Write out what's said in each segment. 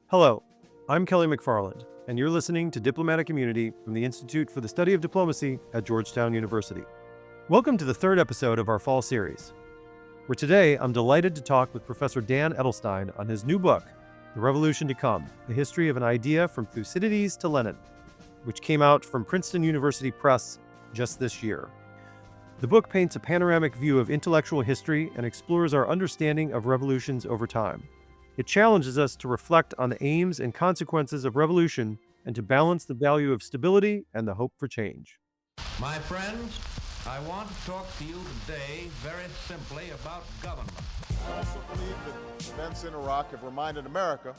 Hello, I'm Kelly McFarland, and you're listening to Diplomatic Immunity from the Institute for the Study of Diplomacy at Georgetown University. Welcome to the third episode of our fall series, where today I'm delighted to talk with Professor Dan Edelstein on his new book, The Revolution to Come, The History of an Idea from Thucydides to Lenin, which came out from Princeton University Press just this year. The book paints a panoramic view of intellectual history and explores our understanding of revolutions over time. It challenges us to reflect on the aims and consequences of revolution and to balance the value of stability and the hope for change. My friends, I want to talk to you today very simply about government. I also believe that events in Iraq have reminded America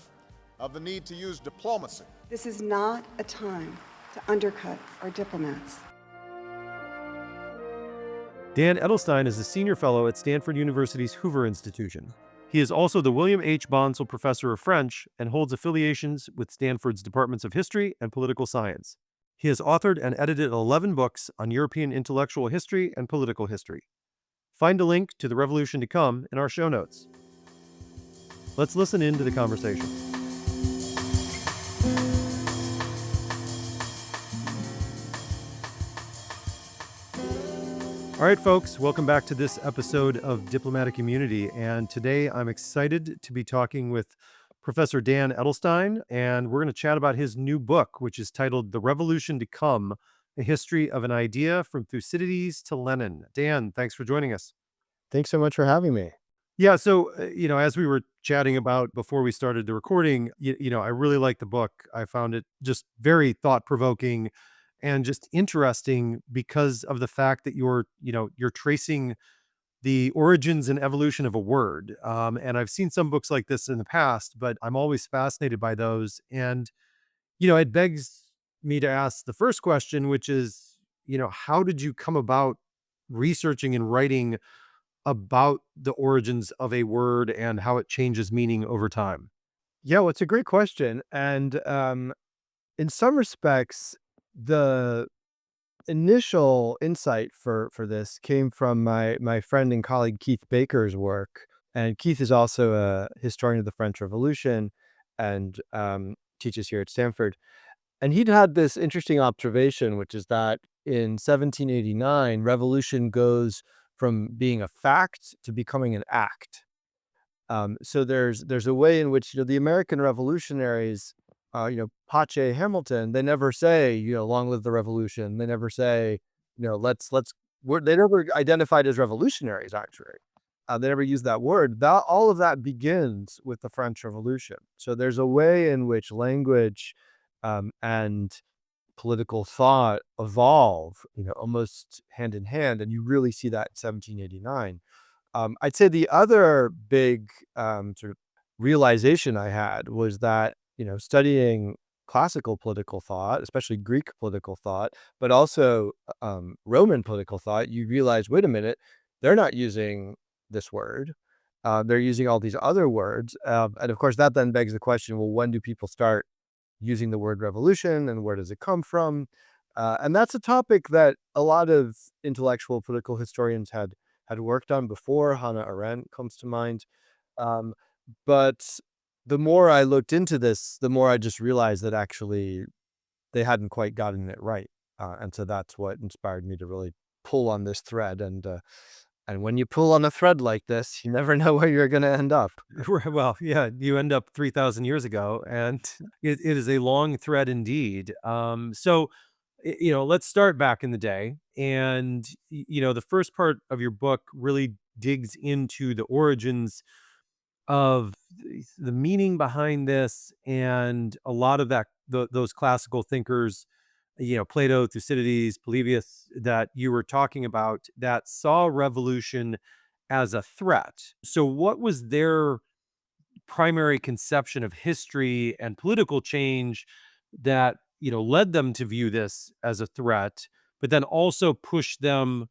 of the need to use diplomacy. This is not a time to undercut our diplomats. Dan Edelstein is a senior fellow at Stanford University's Hoover Institution. He is also the William H. Bonsall Professor of French and holds affiliations with Stanford's Departments of History and Political Science. He has authored and edited 11 books on European intellectual history and political history. Find a link to The Revolution to Come in our show notes. Let's listen in to the conversation. All right, folks, welcome back to this episode of Diplomatic Immunity. And today I'm excited to be talking with Professor Dan Edelstein, and we're going to chat about his new book, which is titled The Revolution to Come, A History of an Idea from Thucydides to Lenin. Dan, thanks for joining us. Thanks so much for having me. Yeah, so, as we were chatting about before we started the recording, I really like the book. I found it just very thought-provoking and just interesting because of the fact that you're tracing the origins and evolution of a word. And I've seen some books like this in the past, but I'm always fascinated by those. And, it begs me to ask the first question, which is, how did you come about researching and writing about the origins of a word and how it changes meaning over time? Yeah, well, it's a great question. And in some respects, the initial insight for this came from my friend and colleague Keith Baker's work. And Keith is also a historian of the French Revolution and teaches here at Stanford. And he'd had this interesting observation, which is that in 1789, revolution goes from being a fact to becoming an act. So there's a way in which the American revolutionaries, Pache, Hamilton, they never say, long live the revolution. They never say, they never identified as revolutionaries, actually. They never used that word. All of that begins with the French Revolution. So there's a way in which language and political thought evolve, almost hand in hand. And you really see that in 1789. I'd say the other big sort of realization I had was that, studying classical political thought, especially Greek political thought, but also Roman political thought, you realize, wait a minute, they're not using this word. They're using all these other words. And of course, that then begs the question, well, when do people start using the word revolution and where does it come from? And that's a topic that a lot of intellectual political historians had worked on before. Hannah Arendt comes to mind. But the more I looked into this, the more I just realized that actually they hadn't quite gotten it right. And so that's what inspired me to really pull on this thread. And when you pull on a thread like this, you never know where you're going to end up. Well, yeah, you end up 3,000 years ago, and it is a long thread indeed. So, let's start back in the day. And, the first part of your book really digs into the origins of the meaning behind this and a lot of those classical thinkers, Plato, Thucydides, Polybius, that you were talking about, that saw revolution as a threat. So what was their primary conception of history and political change that, led them to view this as a threat, but then also pushed them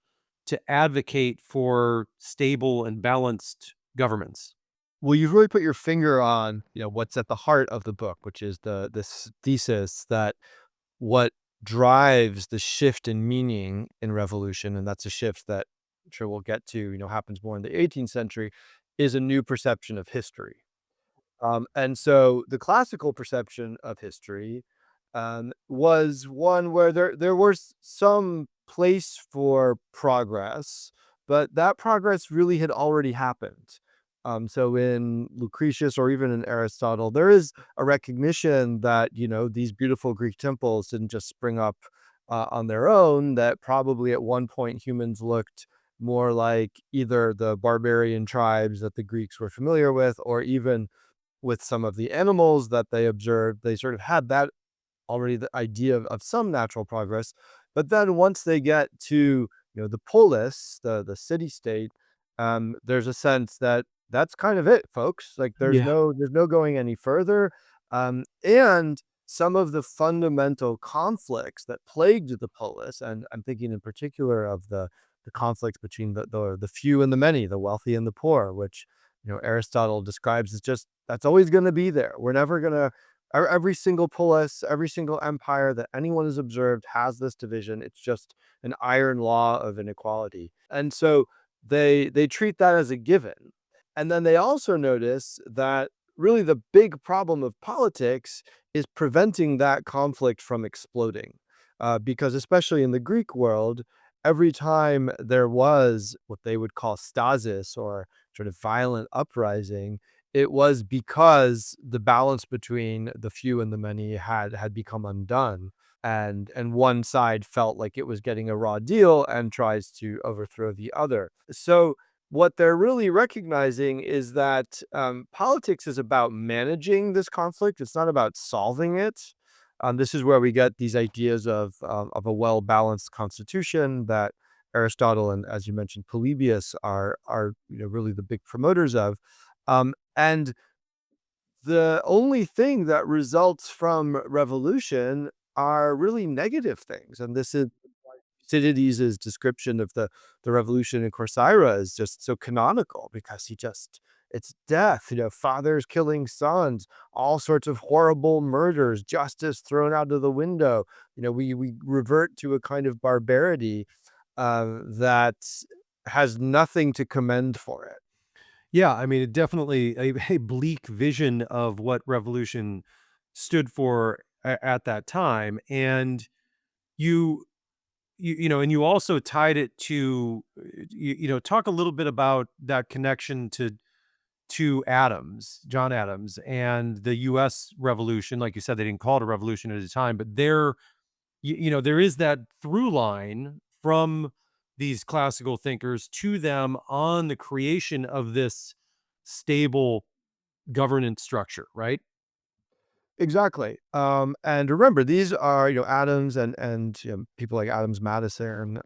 to advocate for stable and balanced governments? Well, you've really put your finger on, what's at the heart of the book, which is this thesis that what drives the shift in meaning in revolution, and that's a shift that I'm sure we'll get to, happens more in the 18th century, is a new perception of history. And so the classical perception of history was one where there was some place for progress, but that progress really had already happened. So in Lucretius or even in Aristotle, there is a recognition that, these beautiful Greek temples didn't just spring up on their own, that probably at one point humans looked more like either the barbarian tribes that the Greeks were familiar with, or even with some of the animals that they observed. They sort of had that already, the idea of some natural progress. But then once they get to, the polis, the city state, there's a sense that that's kind of it, folks. Like Yeah. there's no going any further. And some of the fundamental conflicts that plagued the polis, and I'm thinking in particular of the conflicts between the few and the many, the wealthy and the poor, which Aristotle describes as just that's always going to be there. We're never going to every single polis, every single empire that anyone has observed has this division. It's just an iron law of inequality. And so they treat that as a given. And then they also notice that really the big problem of politics is preventing that conflict from exploding. Because especially in the Greek world, every time there was what they would call stasis or sort of violent uprising, it was because the balance between the few and the many had become undone, and one side felt like it was getting a raw deal and tries to overthrow the other. So what they're really recognizing is that politics is about managing this conflict. It's not about solving it. This is where we get these ideas of a well balanced constitution that Aristotle and, as you mentioned, Polybius are really the big promoters of. And the only thing that results from revolution are really negative things. And this is Thucydides' description of the revolution in Corcyra is just so canonical because it's death, fathers killing sons, all sorts of horrible murders, justice thrown out of the window. We revert to a kind of barbarity that has nothing to commend for it. Yeah, I mean, it definitely a bleak vision of what revolution stood for at that time, and you and you also tied it to talk a little bit about that connection to Adams, John Adams, and the U.S. Revolution. Like you said, they didn't call it a revolution at the time, but there is that through line from these classical thinkers to them on the creation of this stable governance structure, right? Exactly. And remember, these are, Adams and people like Adams, Madison,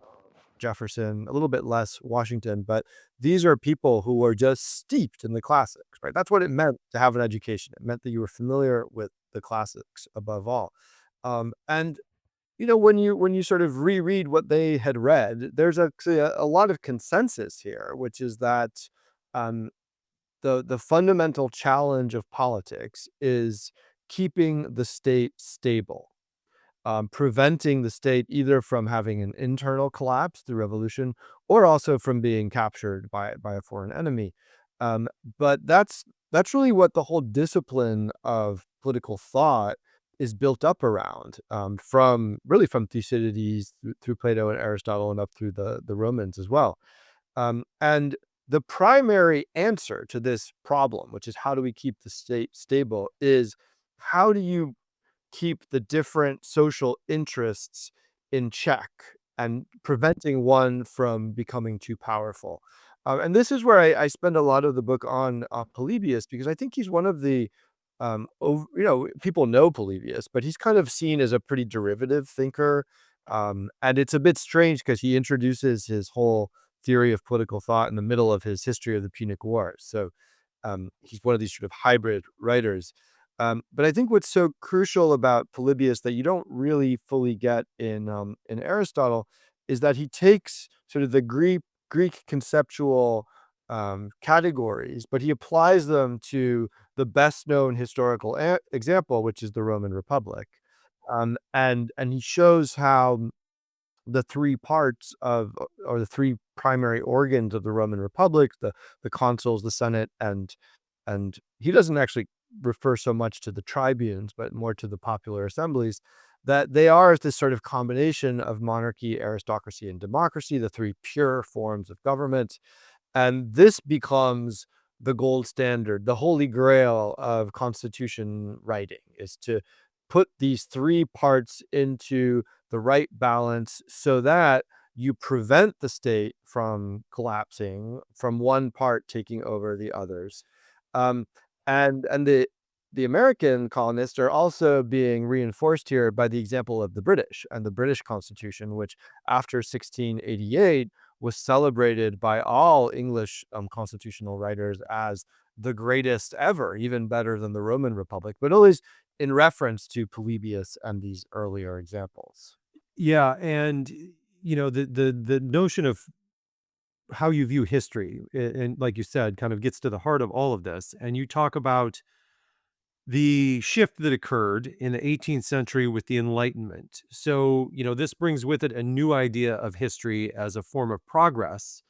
Jefferson, a little bit less Washington, but these are people who were just steeped in the classics, right? That's what it meant to have an education. It meant that you were familiar with the classics above all. And when you sort of reread what they had read, there's actually a lot of consensus here, which is that um, the fundamental challenge of politics is keeping the state stable, preventing the state either from having an internal collapse through revolution or also from being captured by a foreign enemy. Um, but that's really what the whole discipline of political thought is built up around, from Thucydides through Plato and Aristotle and up through the Romans as well. And the primary answer to this problem, which is how do we keep the state stable, is how do you keep the different social interests in check and preventing one from becoming too powerful. And this is where I spend a lot of the book on Polybius because I think he's one of the, people know Polybius, but he's kind of seen as a pretty derivative thinker. And it's a bit strange because he introduces his whole theory of political thought in the middle of his History of the Punic Wars. So he's one of these sort of hybrid writers. But I think what's so crucial about Polybius that you don't really fully get in Aristotle is that he takes sort of the Greek conceptual categories, but he applies them to the best known historical example, which is the Roman Republic, and he shows how the three parts of or the three primary organs of the Roman Republic, the consuls, the Senate, and he doesn't actually refer so much to the tribunes, but more to the popular assemblies, that they are this sort of combination of monarchy, aristocracy, and democracy, the three pure forms of government. And this becomes the gold standard, the holy grail of constitution writing, is to put these three parts into the right balance so that you prevent the state from collapsing, from one part taking over the others. Um, and the American colonists are also being reinforced here by the example of the British and the British Constitution, which after 1688 was celebrated by all English constitutional writers as the greatest ever, even better than the Roman Republic, but always in reference to Polybius and these earlier examples. Yeah, and the notion of how you view history, and like you said, kind of gets to the heart of all of this. And you talk about the shift that occurred in the 18th century with the Enlightenment. So, this brings with it a new idea of history as a form of progress.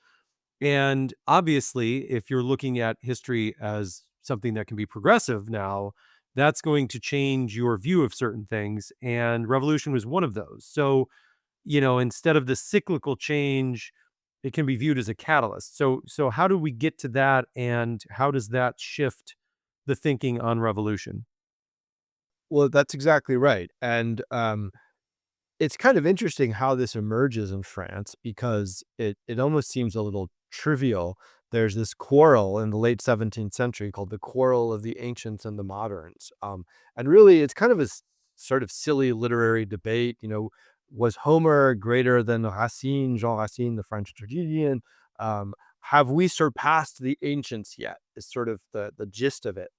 And obviously, if you're looking at history as something that can be progressive now, that's going to change your view of certain things. And revolution was one of those. So, instead of the cyclical change, it can be viewed as a catalyst. So how do we get to that, and how does that shift the thinking on revolution? Well, that's exactly right. And it's kind of interesting how this emerges in France because it almost seems a little trivial. There's this quarrel in the late 17th century called the Quarrel of the Ancients and the Moderns. And really, it's kind of a sort of silly literary debate. Was Homer greater than Racine, Jean Racine, the French tragedian? Have we surpassed the ancients yet? Is sort of the gist of it.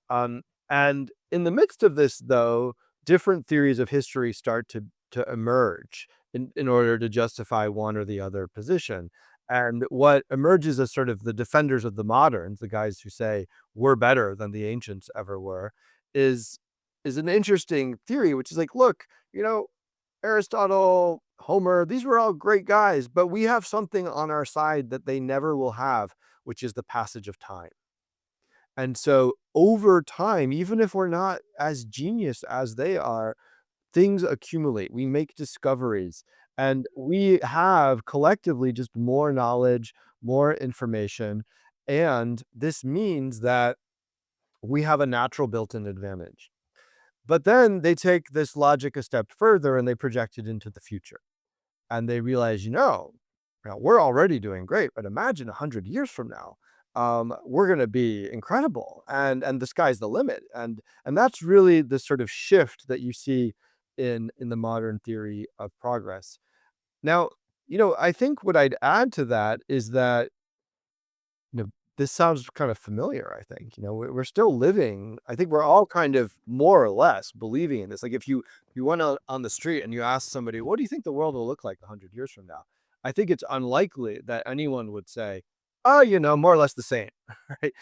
Um, and in the midst of this, though, different theories of history start to emerge in order to justify one or the other position. And what emerges as sort of the defenders of the moderns, the guys who say we're better than the ancients ever were, is is an interesting theory, which is like, look, you know, Aristotle, Homer, these were all great guys, but we have something on our side that they never will have, which is the passage of time. And so over time, even if we're not as genius as they are, things accumulate. We make discoveries, and we have collectively just more knowledge, more information. And this means that we have a natural built in advantage. But then they take this logic a step further and they project it into the future. And they realize, we're already doing great, but imagine 100 years from now, we're going to be incredible, and the sky's the limit. And that's really the sort of shift that you see in the modern theory of progress. Now, I think what I'd add to that is that you know, this sounds kind of familiar, I think. We're still living. I think we're all kind of more or less believing in this. Like if you went out on the street and you asked somebody, what do you think the world will look like 100 years from now? I think it's unlikely that anyone would say, oh, more or less the same, right?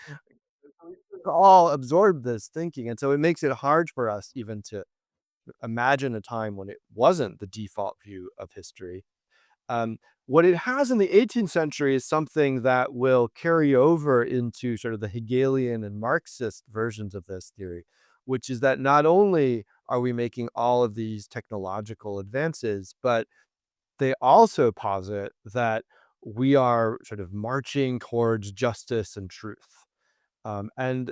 We've all absorbed this thinking. And so it makes it hard for us even to imagine a time when it wasn't the default view of history. What it has in the 18th century is something that will carry over into sort of the Hegelian and Marxist versions of this theory, which is that not only are we making all of these technological advances, but they also posit that we are sort of marching towards justice and truth. And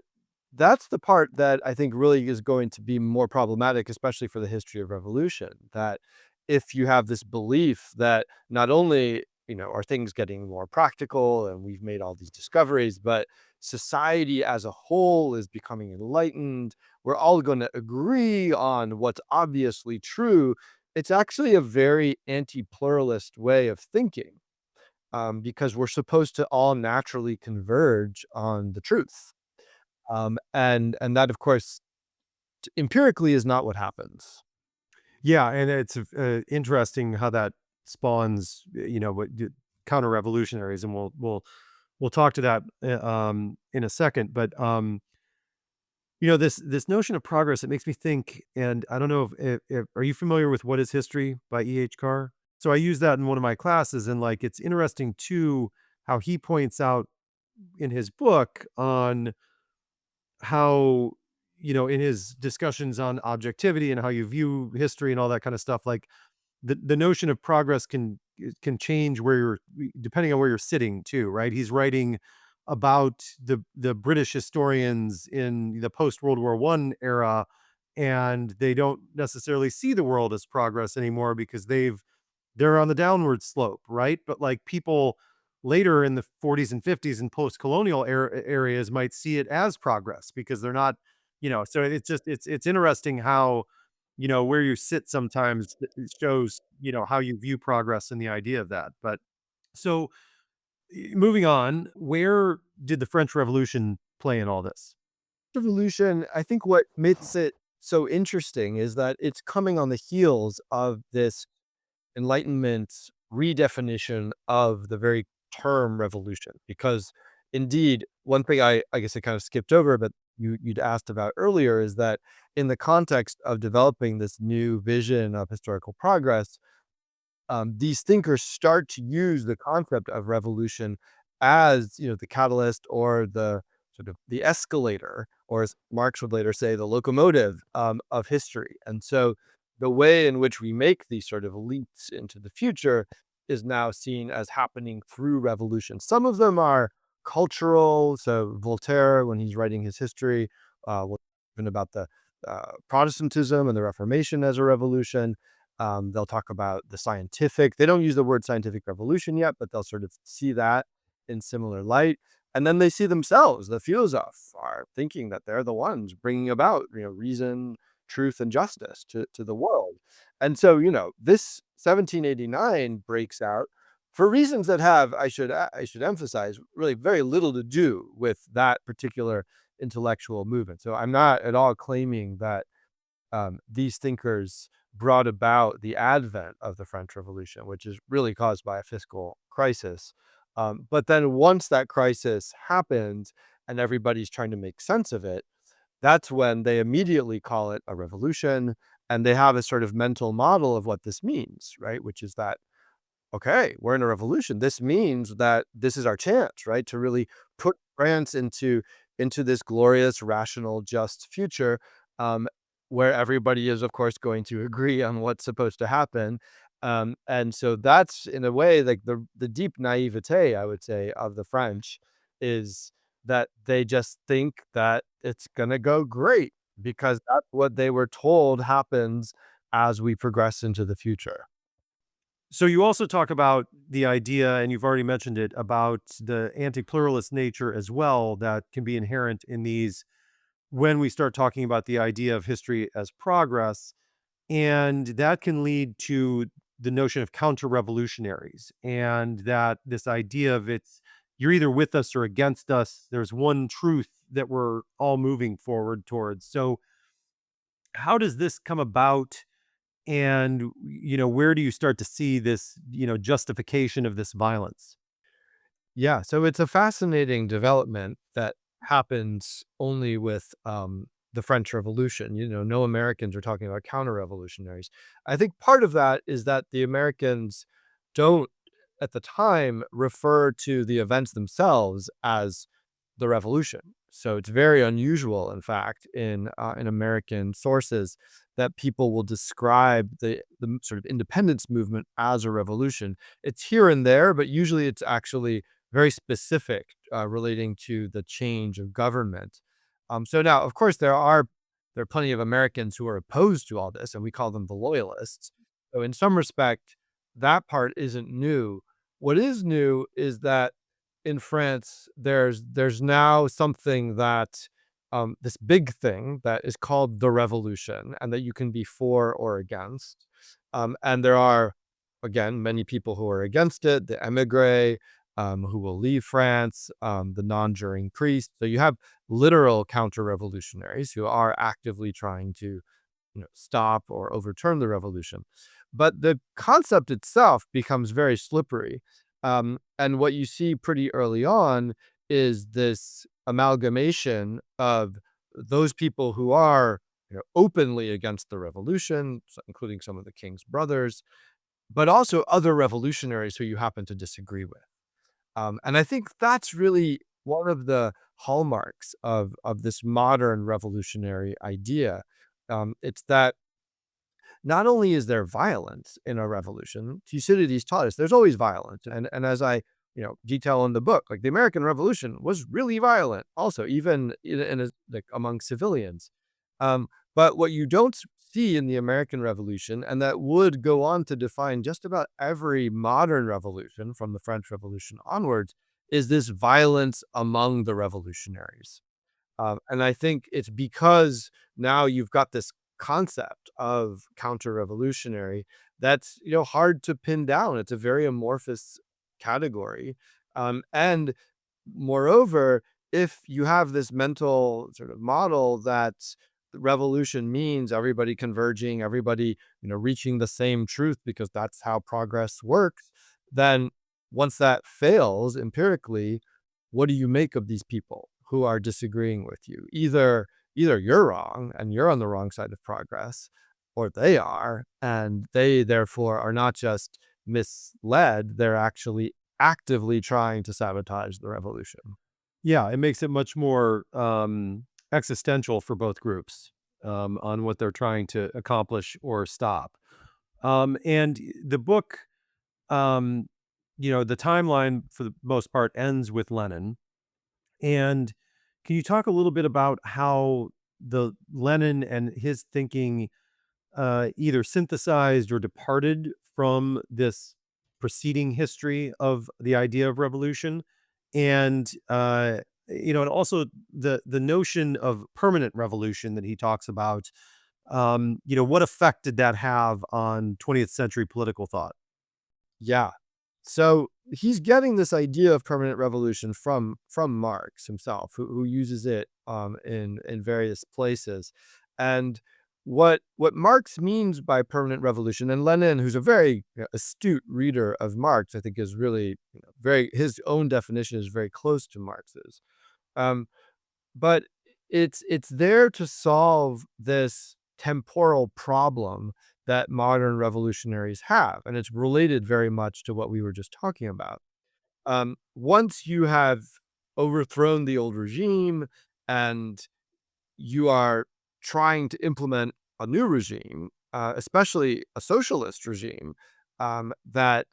that's the part that I think really is going to be more problematic, especially for the history of revolution. That if you have this belief that not only, are things getting more practical and we've made all these discoveries, but society as a whole is becoming enlightened, we're all going to agree on what's obviously true. It's actually a very anti pluralist way of thinking, because we're supposed to all naturally converge on the truth. And that, of course, empirically is not what happens. Yeah, and it's interesting how that spawns, counter revolutionaries, and we'll talk to that in a second. But this notion of progress, it makes me think, and I don't know if are you familiar with What Is History by E.H. Carr? So I use that in one of my classes, and like it's interesting too how he points out in his book on how in his discussions on objectivity and how you view history and all that kind of stuff, like the notion of progress can change where you're depending on where you're sitting too, right? He's writing about the British historians in the post World War One era, and they don't necessarily see the world as progress anymore because they're on the downward slope, right? But like people later in the 40s and 50s and post-colonial areas might see it as progress because they're not, so it's just it's interesting how, where you sit sometimes it shows, how you view progress and the idea of that. But so moving on, where did the French Revolution play in all this? Revolution, I think what makes it so interesting is that it's coming on the heels of this Enlightenment redefinition of the very term revolution. Because indeed, one thing I guess I kind of skipped over, but you'd asked about earlier is that in the context of developing this new vision of historical progress, these thinkers start to use the concept of revolution as the catalyst or the sort of the escalator, or as Marx would later say, the locomotive of history. And so the way in which we make these sort of leaps into the future is now seen as happening through revolution. Some of them are cultural. So Voltaire, when he's writing his history, will even about the Protestantism and the Reformation as a revolution. They'll talk about the scientific. They don't use the word scientific revolution yet, but they'll sort of see that in similar light. And then they see themselves, the philosophes, are thinking that they're the ones bringing about, reason, truth, and justice to the world. And so, this 1789 breaks out for reasons that have, I should emphasize, really very little to do with that particular intellectual movement. So I'm not at all claiming that these thinkers brought about the advent of the French Revolution, which is really caused by a fiscal crisis. But then once that crisis happened and everybody's trying to make sense of it, that's when they immediately call it a revolution. And they have a sort of mental model of what this means, right? Which is that, okay, we're in a revolution. This means that this is our chance, right? To really put France into this glorious, rational, just future, um, where everybody is, of course, going to agree on what's supposed to happen. And so that's in a way like the deep naivete, I would say, of the French is that they just think that it's gonna go great because that's what they were told happens as we progress into the future. So you also talk about the idea, and you've already mentioned it, about the anti-pluralist nature as well that can be inherent in these when we start talking about the idea of history as progress. And that can lead to the notion of counter-revolutionaries, and that this idea of you're either with us or against us. There's one truth that we're all moving forward towards. So how does this come about? And, where do you start to see this, justification of this violence? Yeah, so it's a fascinating development that happens only with the French Revolution. No Americans are talking about counter-revolutionaries. I think part of that is that the Americans don't, at the time, refer to the events themselves as the revolution. So it's very unusual, in fact, in American sources that people will describe the sort of independence movement as a revolution. It's here and there, but usually it's actually very specific, relating to the change of government. So now, of course, there are plenty of Americans who are opposed to all this, and we call them the loyalists. So in some respect, that part isn't new. What is new is that in France, there's now something that this big thing that is called the revolution, and that you can be for or against. And there are, again, many people who are against it, the émigré, who will leave France, the non-juring priests. So you have literal counter-revolutionaries who are actively trying to stop or overturn the revolution. But the concept itself becomes very slippery. And what you see pretty early on is this amalgamation of those people who are openly against the revolution, including some of the king's brothers, but also other revolutionaries who you happen to disagree with. And I think that's really one of the hallmarks of this modern revolutionary idea. It's that not only is there violence in a revolution, Thucydides taught us there's always violence. And as I, detail in the book, like the American Revolution was really violent also, even like among civilians. But what you don't see in the American Revolution, and that would go on to define just about every modern revolution from the French Revolution onwards, is this violence among the revolutionaries. And I think it's because now you've got this concept of counter-revolutionary that's, hard to pin down. It's a very amorphous category. And moreover, if you have this mental sort of model that revolution means everybody converging, everybody, reaching the same truth because that's how progress works, then once that fails empirically, what do you make of these people who are disagreeing with you? Either you're wrong and you're on the wrong side of progress, or they are, and they therefore are not just misled, they're actually actively trying to sabotage the revolution. Yeah, it makes it much more existential for both groups on what they're trying to accomplish or stop. And the book, um, the timeline for the most part ends with Lenin. And can you talk a little bit about how the Lenin and his thinking either synthesized or departed from this preceding history of the idea of revolution, and and also the notion of permanent revolution that he talks about. What effect did that have on 20th century political thought? Yeah. So he's getting this idea of permanent revolution from Marx himself, who uses it in various places. And what Marx means by permanent revolution, and Lenin, who's a very astute reader of Marx, I think is really very his own definition is very close to Marx's. Um, but it's there to solve this temporal problem that modern revolutionaries have, and it's related very much to what we were just talking about. Once you have overthrown the old regime and you are trying to implement a new regime, especially a socialist regime, that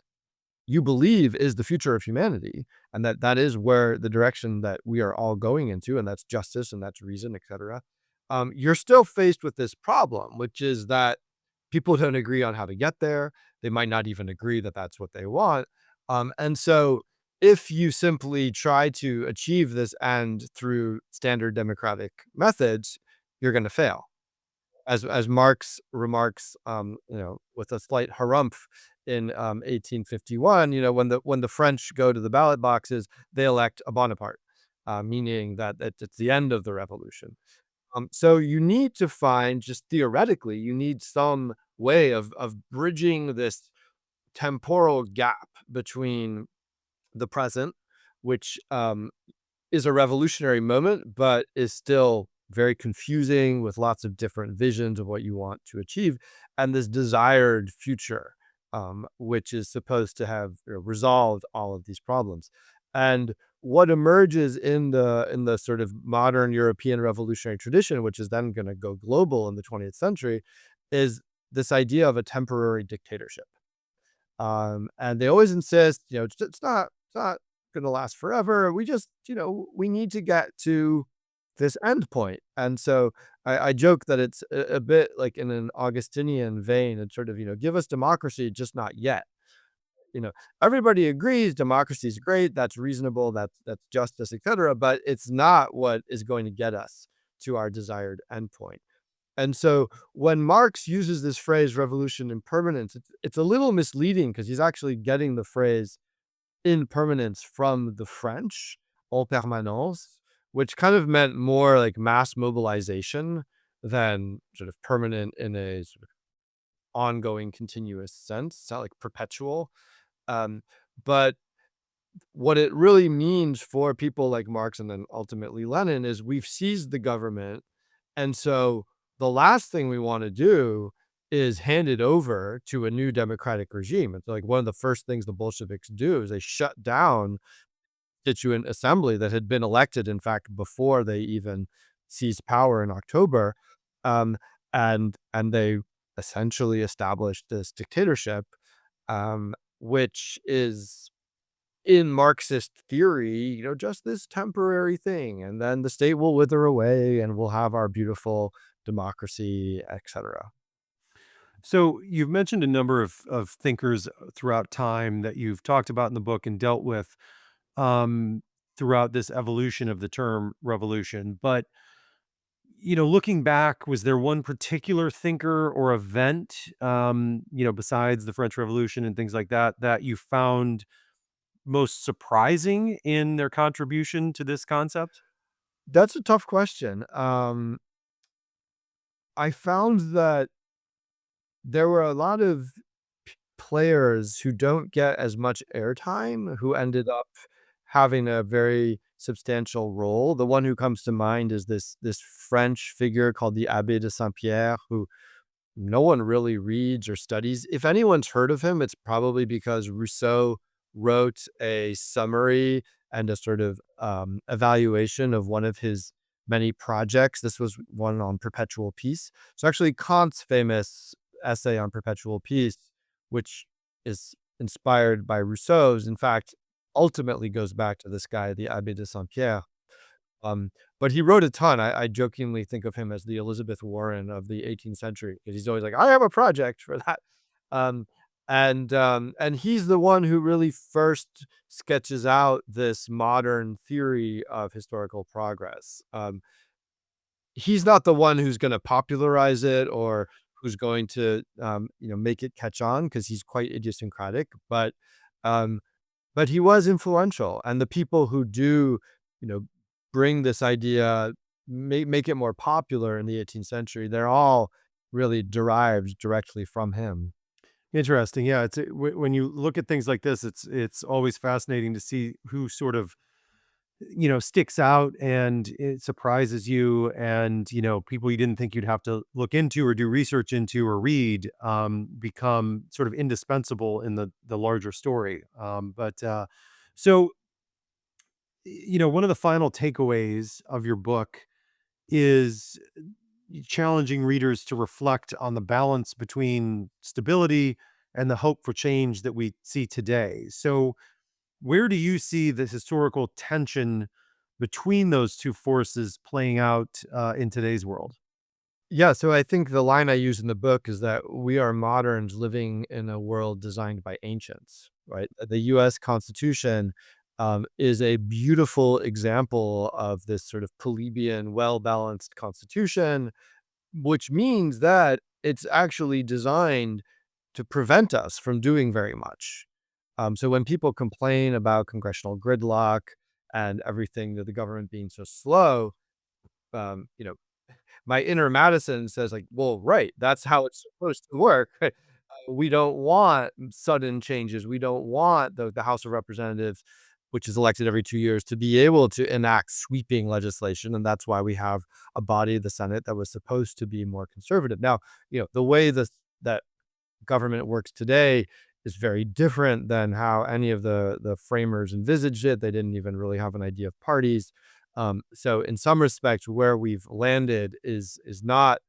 you believe is the future of humanity, and that is where the direction that we are all going into, and that's justice and that's reason, etc. You're still faced with this problem, which is that people don't agree on how to get there. They might not even agree that that's what they want. And so if you simply try to achieve this end through standard democratic methods, you're going to fail. As Marx remarks, with a slight harumph in 1851, when the French go to the ballot boxes, they elect a Bonaparte, meaning that it's the end of the revolution. So you need to find, just theoretically, you need some way of bridging this temporal gap between the present, which is a revolutionary moment, but is still very confusing with lots of different visions of what you want to achieve, and this desired future, which is supposed to have resolved all of these problems. And what emerges in the sort of modern European revolutionary tradition, which is then going to go global in the 20th century, is this idea of a temporary dictatorship. And they always insist, it's not going to last forever. We just, we need to get to this end point. And so I joke that it's a bit like in an Augustinian vein and sort of, give us democracy, just not yet. You know, everybody agrees democracy is great, that's reasonable, that's justice, etc. But it's not what is going to get us to our desired endpoint. And so when Marx uses this phrase revolution impermanence, it's a little misleading because he's actually getting the phrase impermanence from the French, en permanence, which kind of meant more like mass mobilization than sort of permanent in a sort of ongoing, continuous sense. It's not like perpetual. Um, but what it really means for people like Marx and then ultimately Lenin is we've seized the government. And so the last thing we want to do is hand it over to a new democratic regime. It's like one of the first things the Bolsheviks do is they shut down constituent assembly that had been elected, in fact, before they even seized power in October. Um, and they essentially established this dictatorship, which is in Marxist theory, just this temporary thing, and then the state will wither away and we'll have our beautiful democracy, etc. So you've mentioned a number of thinkers throughout time that you've talked about in the book and dealt with um, throughout this evolution of the term revolution. But looking back, was there one particular thinker or event, besides the French Revolution and things like that, that you found most surprising in their contribution to this concept? That's a tough question. I found that there were a lot of players who don't get as much airtime who ended up having a very substantial role. The one who comes to mind is this French figure called the Abbé de Saint-Pierre, who no one really reads or studies. If anyone's heard of him, it's probably because Rousseau wrote a summary and a sort of evaluation of one of his many projects. This was one on perpetual peace. So actually, Kant's famous essay on perpetual peace, which is inspired by Rousseau's, in fact, ultimately goes back to this guy, the Abbé de Saint-Pierre. Um, but he wrote a ton. I jokingly think of him as the Elizabeth Warren of the 18th century because he's always like, "I have a project for that," um, and he's the one who really first sketches out this modern theory of historical progress. He's not the one who's going to popularize it or who's going to make it catch on because he's quite idiosyncratic, um, but he was influential, and the people who do, you know, bring this idea, make it more popular in the 18th century, they're all really derived directly from him. Interesting. Yeah, when you look at things like this, it's always fascinating to see who sort of sticks out and it surprises you, and people you didn't think you'd have to look into or do research into or read become sort of indispensable in the larger story. But so one of the final takeaways of your book is challenging readers to reflect on the balance between stability and the hope for change that we see today. So, where do you see the historical tension between those two forces playing out in today's world? Yeah, so I think the line I use in the book is that we are moderns living in a world designed by ancients, right? The US Constitution is a beautiful example of this sort of plebeian, well balanced constitution, which means that it's actually designed to prevent us from doing very much. So when people complain about congressional gridlock and everything, that the government being so slow, um, you know, my inner Madison says like, well, right, that's how it's supposed to work. We don't want sudden changes. We don't want the House of Representatives, which is elected every 2 years, to be able to enact sweeping legislation. And that's why we have a body, the Senate, that was supposed to be more conservative. Now, the way that government works today is very different than how any of the framers envisaged it. They didn't even really have an idea of parties. So in some respects, where we've landed is not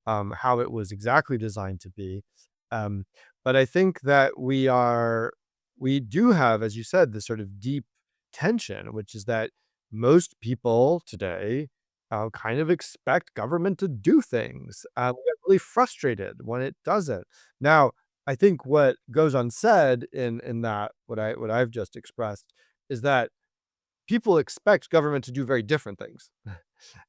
how it was exactly designed to be. Um, but I think that we do have, as you said, this sort of deep tension, which is that most people today kind of expect government to do things. We get really frustrated when it doesn't. Now, I think what goes unsaid in that what I've just expressed is that people expect government to do very different things.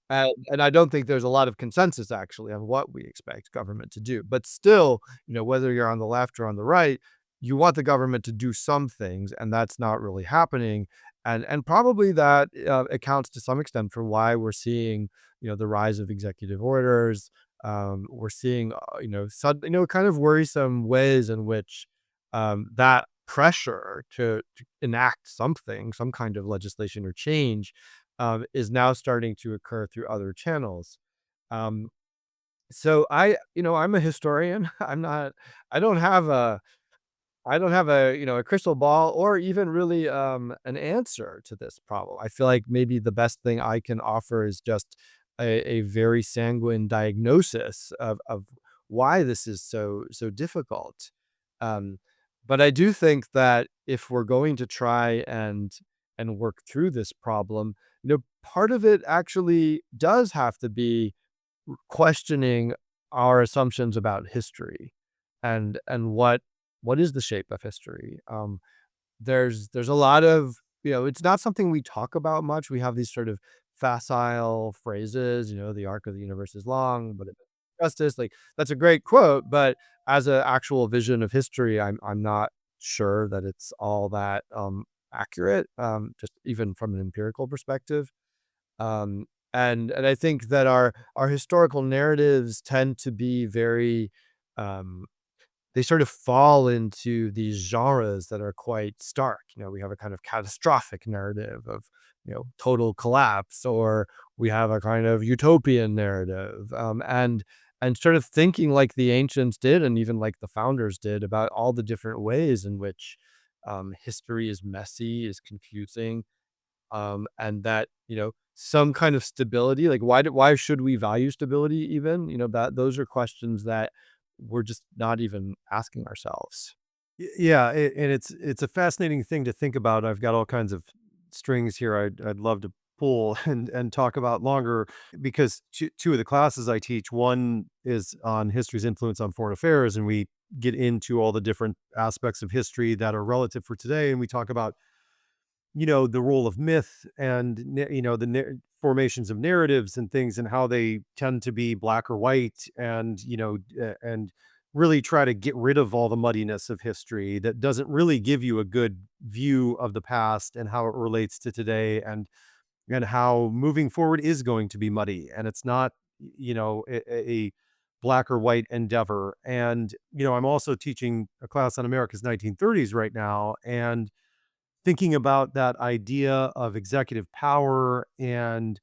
And I don't think there's a lot of consensus actually on what we expect government to do. But still, whether you're on the left or on the right, you want the government to do some things, and that's not really happening. And probably that accounts to some extent for why we're seeing, the rise of executive orders. We're seeing, kind of worrisome ways in which that pressure to enact something, some kind of legislation or change, is now starting to occur through other channels. Um, so I'm a historian. I don't have I don't have a crystal ball or even really an answer to this problem. I feel like maybe the best thing I can offer is just a very sanguine diagnosis of why this is so difficult. Um, but I do think that if we're going to try and work through this problem, part of it actually does have to be questioning our assumptions about history and what is the shape of history. There's a lot of, it's not something we talk about much. We have these sort of facile phrases, the arc of the universe is long, but it justice, like that's a great quote, but as an actual vision of history, I'm not sure that it's all that accurate, just even from an empirical perspective. Um, and I think that our historical narratives tend to be very, um, they sort of fall into these genres that are quite stark. We have a kind of catastrophic narrative of, total collapse, or we have a kind of utopian narrative, and sort of thinking like the ancients did, and even like the founders did, about all the different ways in which history is messy, is confusing, and that some kind of stability, like why should we value stability even, that those are questions that we're just not even asking ourselves. Yeah, and it's a fascinating thing to think about. I've got all kinds of strings here I'd love to pull and talk about longer because two of the classes I teach, one is on history's influence on foreign affairs, and we get into all the different aspects of history that are relative for today, and we talk about the role of myth and the formations of narratives and things and how they tend to be black or white, and and really try to get rid of all the muddiness of history that doesn't really give you a good view of the past and how it relates to today, and how moving forward is going to be muddy, and it's not a black or white endeavor. And I'm also teaching a class on America's 1930s right now, and thinking about that idea of executive power and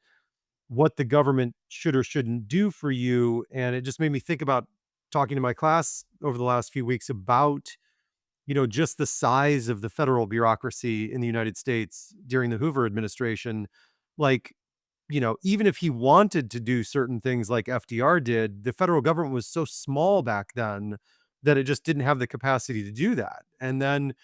what the government should or shouldn't do for you. And it just made me think about talking to my class over the last few weeks about, just the size of the federal bureaucracy in the United States during the Hoover administration. Like, even if he wanted to do certain things like FDR did, the federal government was so small back then that it just didn't have the capacity to do that. And then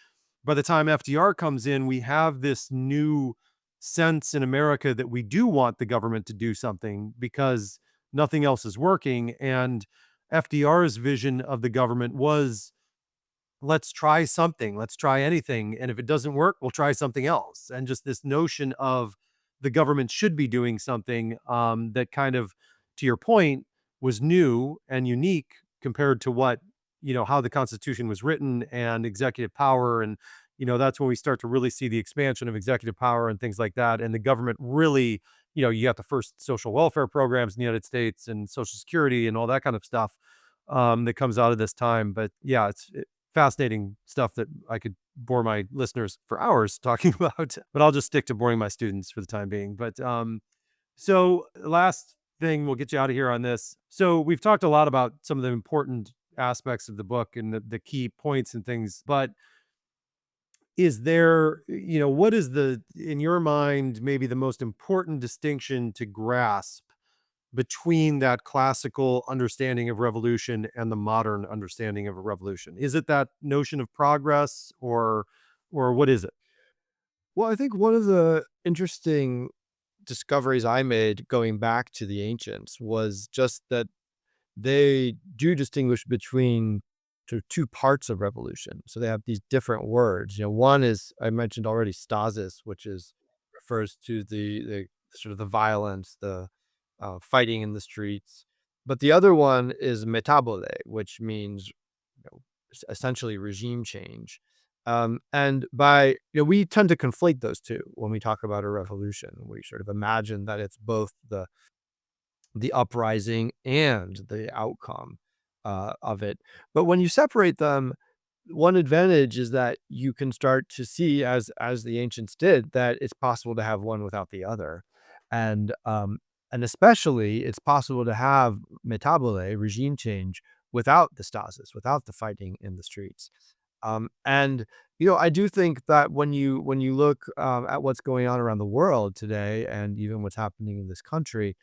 by the time FDR comes in, we have this new sense in America that we do want the government to do something because nothing else is working. And FDR's vision of the government was, let's try something, let's try anything. And if it doesn't work, we'll try something else. And just this notion of the government should be doing something, that kind of, to your point, was new and unique compared to what, how the Constitution was written and executive power. And, that's when we start to really see the expansion of executive power and things like that. And the government really, you got the first social welfare programs in the United States and Social Security and all that kind of stuff, that comes out of this time. But yeah, it's fascinating stuff that I could bore my listeners for hours talking about, but I'll just stick to boring my students for the time being. But so last thing, we'll get you out of here on this. So we've talked a lot about some of the important aspects of the book and the key points and things, but is there, what is in your mind, maybe the most important distinction to grasp between that classical understanding of revolution and the modern understanding of a revolution? Is it that notion of progress, or what is it? Well, I think one of the interesting discoveries I made going back to the ancients was just that they do distinguish between two parts of revolution. So they have these different words. One is, I mentioned already, stasis, which is refers to the sort of the violence, the fighting in the streets. But the other one is metabole, which means, essentially regime change. And we tend to conflate those two when we talk about a revolution. We sort of imagine that it's both the uprising and the outcome of it. But when you separate them, one advantage is that you can start to see, as the ancients did, that it's possible to have one without the other, and especially it's possible to have metabole, regime change, without the stasis, without the fighting in the streets. And I do think that when you look at what's going on around the world today, and even what's happening in this country,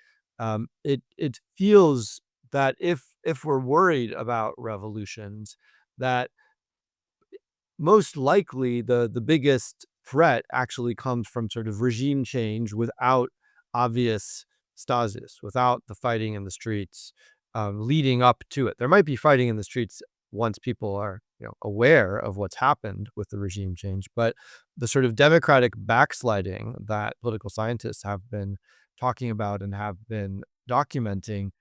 it feels that if we're worried about revolutions, that most likely the biggest threat actually comes from sort of regime change without obvious stasis, without the fighting in the streets leading up to it. There might be fighting in the streets once people are aware of what's happened with the regime change, but the sort of democratic backsliding that political scientists have been talking about and have been documenting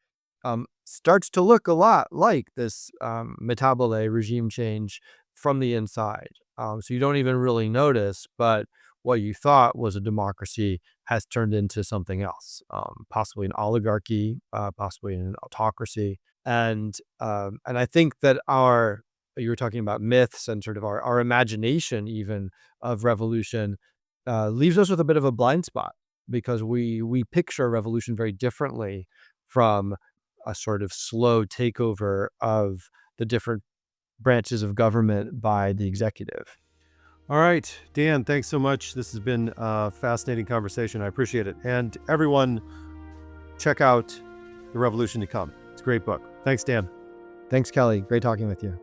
starts to look a lot like this metabole regime change from the inside. So you don't even really notice, but what you thought was a democracy has turned into something else, possibly an oligarchy, possibly an autocracy. And I think that you were talking about myths and sort of our imagination even of revolution leaves us with a bit of a blind spot, because we picture a revolution very differently from a sort of slow takeover of the different branches of government by the executive. All right, Dan, thanks so much. This has been a fascinating conversation. I appreciate it. And everyone, check out The Revolution to Come. It's a great book. Thanks, Dan. Thanks, Kelly. Great talking with you.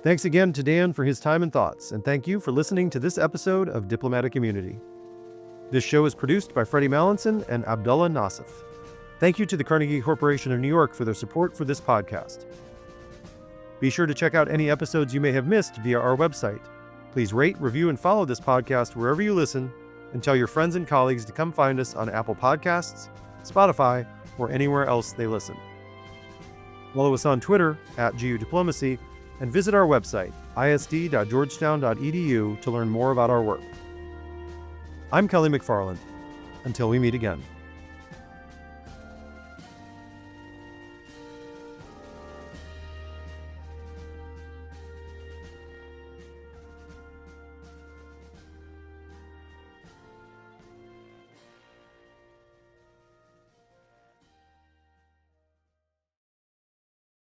Thanks again to Dan for his time and thoughts. And thank you for listening to this episode of Diplomatic Immunity. This show is produced by Freddie Mallinson and Abdullah Nassif. Thank you to the Carnegie Corporation of New York for their support for this podcast. Be sure to check out any episodes you may have missed via our website. Please rate, review, and follow this podcast wherever you listen, and tell your friends and colleagues to come find us on Apple Podcasts, Spotify, or anywhere else they listen. Follow us on Twitter @GU Diplomacy, and visit our website, isd.georgetown.edu, to learn more about our work. I'm Kelly McFarland. Until we meet again.